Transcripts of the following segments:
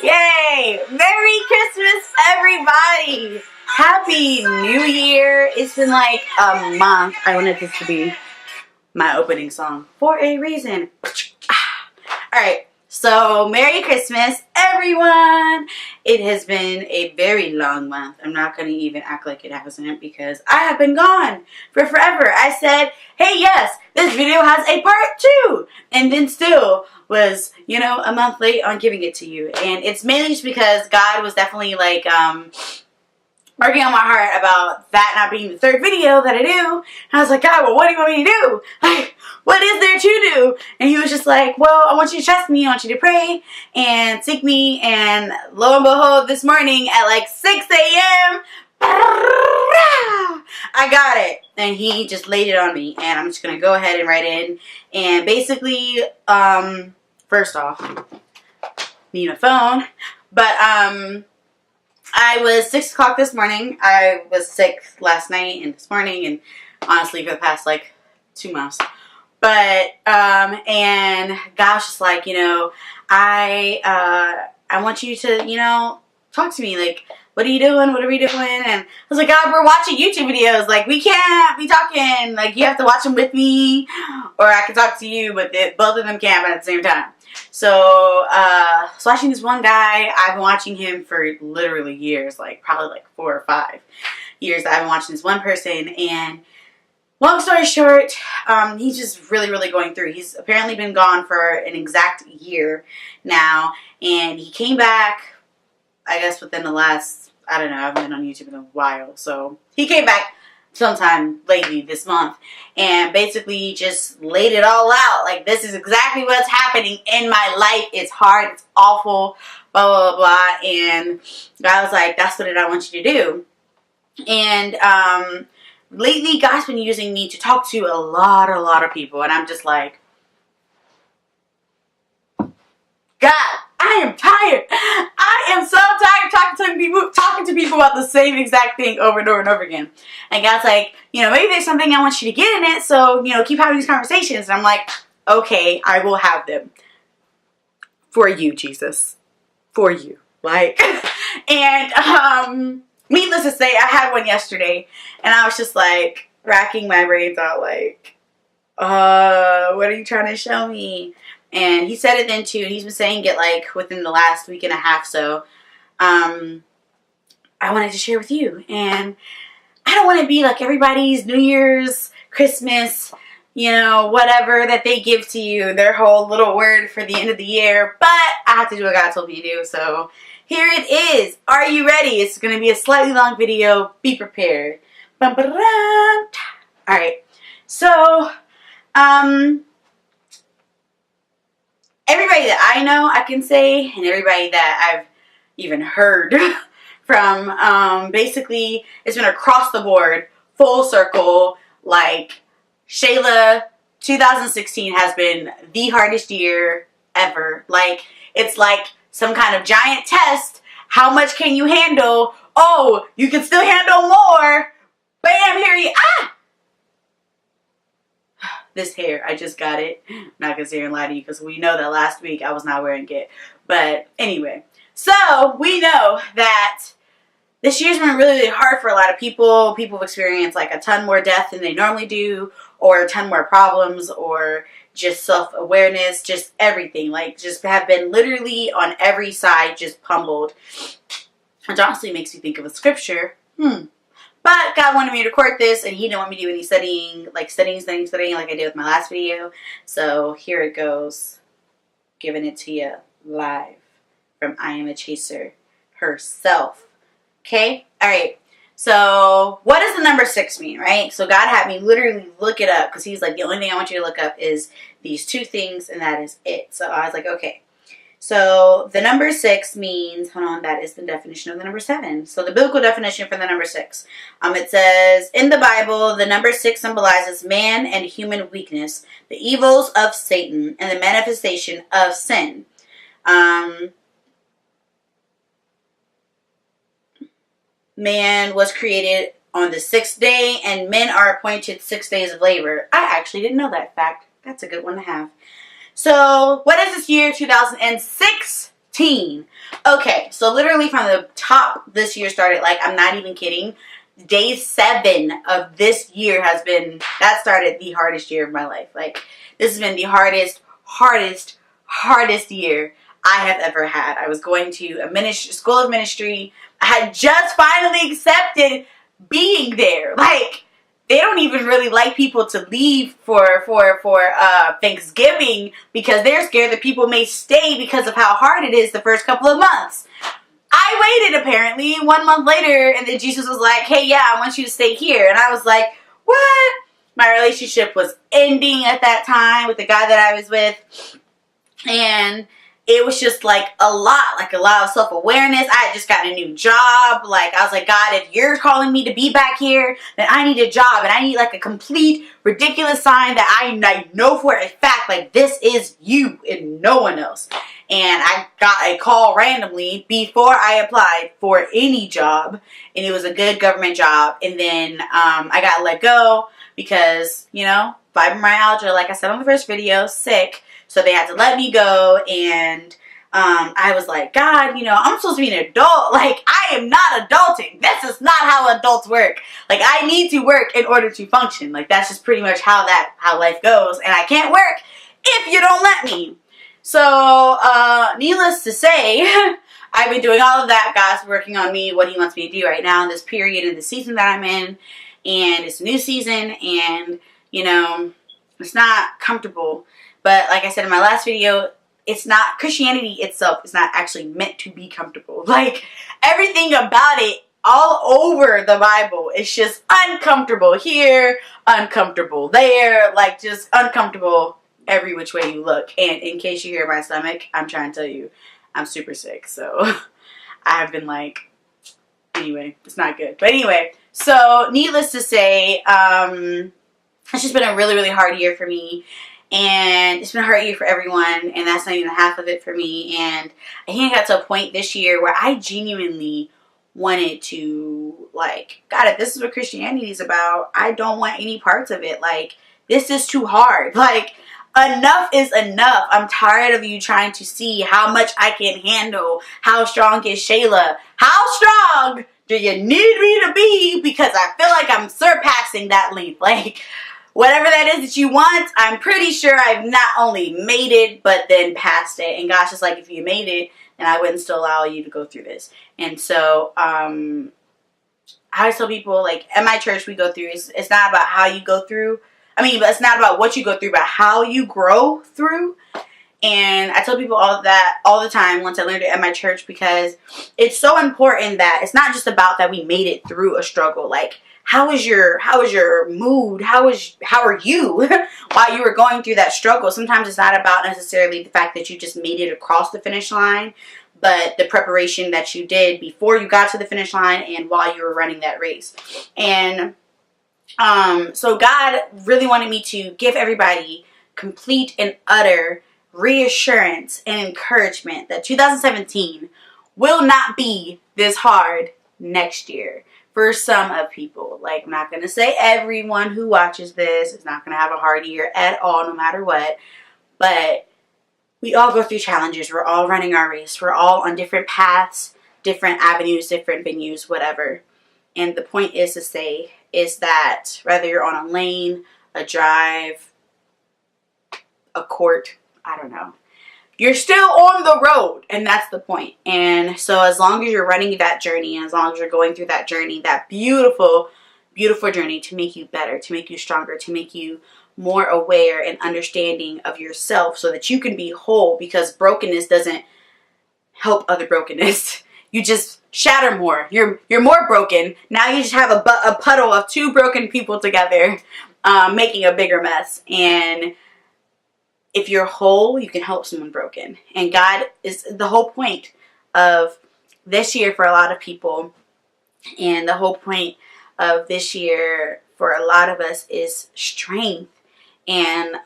Yay! Merry Christmas, everybody! Happy New Year! It's been like a month. I wanted this to be my opening song for a reason. Alright, so Merry Christmas, everyone! It has been a very long month. I'm not going to even act like it hasn't because I have been gone for forever. I said, hey, yes, this video has a part 2! And then still was, you know, a month late on giving it to you. And it's mainly just because God was definitely like, working on my heart about that not being the third video that I do. And I was like, God, well, what do you want me to do? Like, what is there to do? And he was just like, well, I want you to trust me. I want you to pray and seek me. And lo and behold, this morning at like 6 a.m., I got it. And he just laid it on me. And I'm just going to go ahead and write in. And basically, first off, need a phone. But, I was 6 o'clock this morning. I was sick last night and this morning and honestly for the past like 2 months. But, and God was just like, you know, I want you to, you know, talk to me. Like, what are you doing? What are we doing? And I was like, God, we're watching YouTube videos. Like, we can't be talking. Like, you have to watch them with me or I can talk to you, but both of them can't at the same time. So, watching this one guy, I've been watching him for literally years, like probably like 4 or 5 years that I've been watching this one person, and long story short, he's just really going through. He's apparently been gone for an exact year now, and he came back, I guess within the last, I don't know, I haven't been on YouTube in a while, so he came back sometime lately this month and basically just laid it all out. Like, this is exactly what's happening in my life. It's hard. It's awful. Blah, blah, blah. And God was like, that's what I want you to do. And lately, God's been using me to talk to a lot of people. And I'm just like, God, I am tired. I am so tired talking to people about the same exact thing over and over and over again. And God's like, you know, maybe there's something I want you to get in it, so, you know, keep having these conversations. And I'm like, okay, I will have them. For you, Jesus. For you. Like, and, needless to say, I had one yesterday, and I was just like, racking my brains out, like, what are you trying to show me? And he said it then too, and he's been saying it like within the last week and a half, so I wanted to share with you. And I don't want to be like everybody's New Year's, Christmas, you know, whatever that they give to you, their whole little word for the end of the year, but I have to do what God told me to do, so here it is. Are you ready? It's going to be a slightly long video. Be prepared. Alright, so, everybody that I know, I can say, and everybody that I've even heard from, basically, it's been across the board, full circle, like, Shayla, 2016 has been the hardest year ever. Like, it's like some kind of giant test. How much can you handle? Oh, you can still handle more. Bam, here you, this hair, I just got it. I'm not gonna sit here and lie to you because we know that last week I was not wearing it. But anyway, so we know that this year's been really hard for a lot of people. People have experienced like a ton more death than they normally do, or a ton more problems, or just self-awareness, just everything. Like, just have been literally on every side just pummeled. Which honestly makes me think of a scripture. But God wanted me to record this, and He didn't want me to do any studying like I did with my last video. So here it goes. Giving it to you live from I Am a Chaser herself. Okay? Alright. So, what does the number 6 mean, right? So God had me literally look it up, because He's like, the only thing I want you to look up is these 2 things, and that is it. So I was like, okay. So, the number 6 means, hold on, that is the definition of the number 7. So, the biblical definition for the number 6. It says, in the Bible, the number 6 symbolizes man and human weakness, the evils of Satan, and the manifestation of sin. Man was created on the 6th day, and men are appointed 6 days of labor. I actually didn't know that fact. That's a good one to have. So, what is this year 2006 Okay, so literally from the top this year started, like, I'm not even kidding. Day 7 of this year has been, that started the hardest year of my life. Like, this has been the hardest year I have ever had. I was going to a school of ministry. I had just finally accepted being there. Like, they don't even really like people to leave for Thanksgiving because they're scared that people may stay because of how hard it is the first couple of months. I waited apparently 1 month later, and then Jesus was like, hey, yeah, I want you to stay here. And I was like, what? My relationship was ending at that time with the guy that I was with. And it was just like a lot of self-awareness. I had just gotten a new job. Like, I was like, God, if you're calling me to be back here, then I need a job. And I need like a complete ridiculous sign that I know for a fact, like, this is you and no one else. And I got a call randomly before I applied for any job. And it was a good government job. And then I got let go because, you know, fibromyalgia, like I said on the first video, sick. So they had to let me go, and I was like, God, you know, I'm supposed to be an adult. Like, I am not adulting. This is not how adults work. Like, I need to work in order to function. Like, that's just pretty much how life goes, and I can't work if you don't let me. So, needless to say, I've been doing all of that. God's working on me, what he wants me to do right now in this period, in the season that I'm in, and it's a new season, and, you know, it's not comfortable. But like I said in my last video, it's not, Christianity itself is not actually meant to be comfortable. Like, everything about it all over the Bible is just uncomfortable here, uncomfortable there, like, just uncomfortable every which way you look. And in case you hear my stomach, I'm trying to tell you, I'm super sick. So I've been like, anyway, it's not good. But anyway, so needless to say, it's just been a really hard year for me. And it's been a hard year for everyone, and that's not even half of it for me. And I think I got to a point this year where I genuinely wanted to, like, God, if this is what Christianity is about, I don't want any parts of it. Like, this is too hard. Like, enough is enough. I'm tired of you trying to see how much I can handle. How strong is Shayla? How strong do you need me to be? Because I feel like I'm surpassing that length. Like, whatever that is that you want, I'm pretty sure I've not only made it, but then passed it. And God's just like, if you made it, then I wouldn't still allow you to go through this. And so, I always tell people, like, at my church, we go through, it's not about how you go through. I mean, but it's not about what you go through, but how you grow through. And I tell people all that all the time once I learned it at my church, because it's so important that it's not just about that we made it through a struggle. Like, how is your mood? How are you while you were going through that struggle? Sometimes it's not about necessarily the fact that you just made it across the finish line, but the preparation that you did before you got to the finish line and while you were running that race. And so God really wanted me to give everybody complete and utter reassurance and encouragement that 2017 will not be this hard next year. For some of people, like, I'm not going to say everyone who watches this is not going to have a hard year at all, no matter what. But we all go through challenges. We're all running our race. We're all on different paths, different avenues, different venues, whatever. And the point is to say is that whether you're on a lane, a drive, a court, I don't know, you're still on the road, and that's the point. And so as long as you're running that journey, as long as you're going through that journey, that beautiful, beautiful journey to make you better, to make you stronger, to make you more aware and understanding of yourself so that you can be whole, because brokenness doesn't help other brokenness. You just shatter more. You're more broken. Now you just have a puddle of two broken people together, making a bigger mess. And if you're whole, you can help someone broken. And God is the whole point of this year for a lot of people. And the whole point of this year for a lot of us is strength. And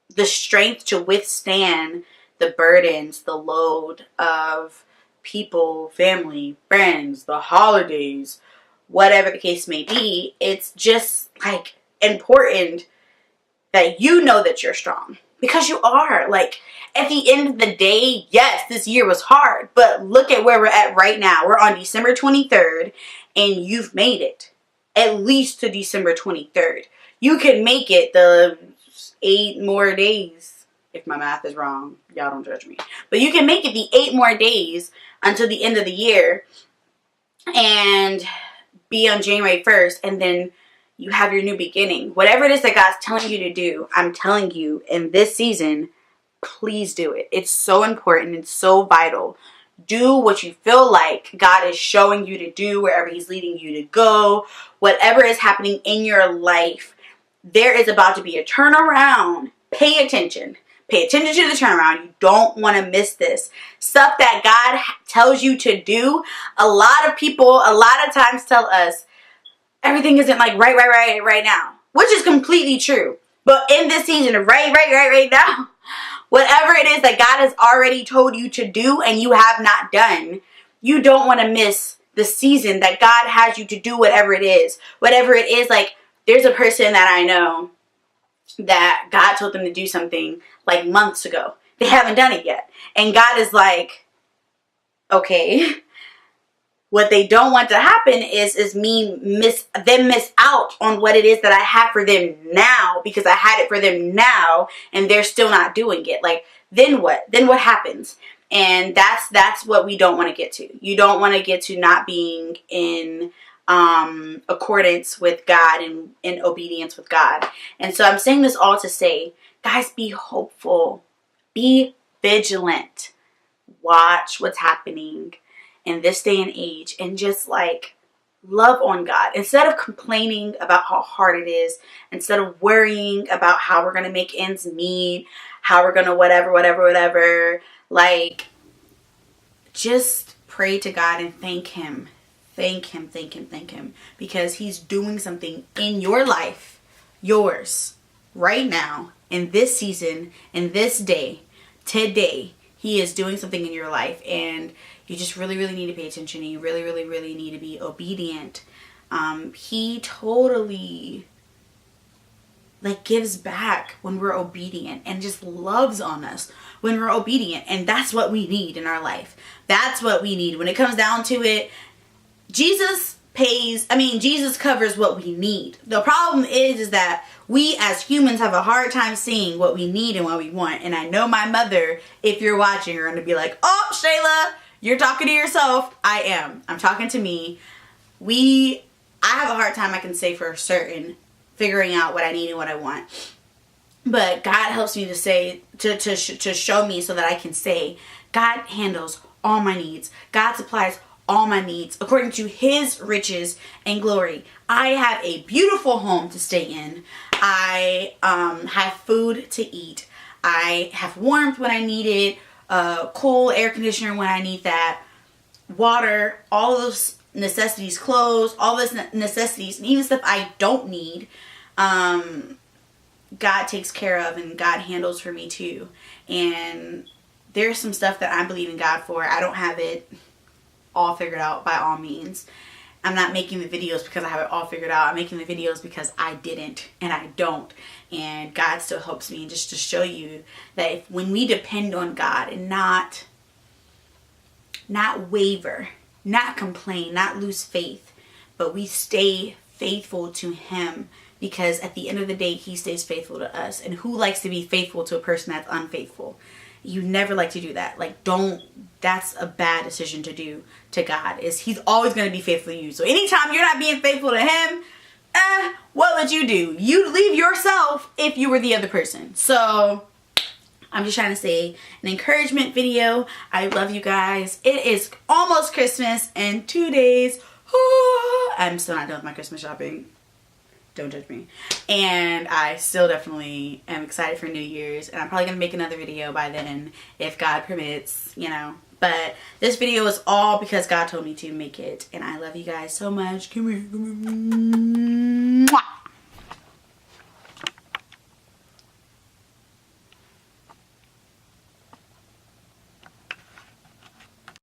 the strength to withstand the burdens, the load of people, family, friends, the holidays, whatever the case may be. It's just, like, important that you know that you're strong. Because you are. Like, at the end of the day, yes, this year was hard, but look at where we're at right now. We're on December 23rd, and you've made it. At least to December 23rd. You can make it the 8 more days. If my math is wrong, y'all don't judge me. But you can make it the 8 more days until the end of the year and be on January 1st, and then you have your new beginning. Whatever it is that God's telling you to do, I'm telling you, in this season, please do it. It's so important. It's so vital. Do what you feel like God is showing you to do, wherever he's leading you to go. Whatever is happening in your life, there is about to be a turnaround. Pay attention. Pay attention to the turnaround. You don't want to miss this. Stuff that God tells you to do. A lot of people, a lot of times tell us, everything isn't like right now. Which is completely true. But in this season, right now, whatever it is that God has already told you to do and you have not done, you don't want to miss the season that God has you to do whatever it is. Whatever it is, like, there's a person that I know that God told them to do something like months ago. They haven't done it yet. And God is like, okay. What they don't want to happen is miss out on what it is that I have for them now, because I had it for them now and they're still not doing it. Like, then what? Then what happens? And that's what we don't want to get to. You don't want to get to not being in accordance with God and in obedience with God. And so I'm saying this all to say, guys, be hopeful. Be vigilant. Watch what's happening in this day and age, and just like love on God. Instead of complaining about how hard it is, instead of worrying about how we're going to make ends meet, how we're going to whatever, like, just pray to God and thank him. Thank him. Because he's doing something in your life, yours, right now, in this season, in this day, today. He is doing something in your life, and you just really need to pay attention, and you really need to be obedient. He totally, like, gives back when we're obedient, and just loves on us when we're obedient. And that's what we need in our life. That's what we need. When it comes down to it, Jesus covers what we need. The problem is that we as humans have a hard time seeing what we need and what we want. And I know my mother, if you're watching, are going to be like, oh, Shayla, you're talking to yourself. I am. I'm talking to me. I have a hard time, I can say for certain, figuring out what I need and what I want. But God helps me to say, to show me so that I can say, God handles all my needs. God supplies all my needs according to his riches and glory. I have a beautiful home to stay in. I have food to eat. I have warmth when I need it. Cool air conditioner when I need that. Water, all those necessities, clothes, all those necessities, and even stuff I don't need, God takes care of, and God handles for me too. And there's some stuff that I believe in God for. I don't have it all figured out by all means. I'm not making the videos because I have it all figured out. I'm making the videos because I didn't and I don't. And God still helps me, just to show you that when we depend on God and not waver, not complain, not lose faith, but we stay faithful to him, because at the end of the day, he stays faithful to us. And who likes to be faithful to a person that's unfaithful? You never like to do that. Like, that's a bad decision to do to God. He's always going to be faithful to you. So anytime you're not being faithful to him, what would you do? You'd leave yourself if you were the other person. So I'm just trying to say, an encouragement video. I love you guys. It is almost Christmas in 2 days. I'm still not done with my Christmas shopping. Don't judge me. And I still definitely am excited for New Year's, and I'm probably gonna make another video by then if God permits, you know. But this video is all because God told me to make it, and I love you guys so much. Come here.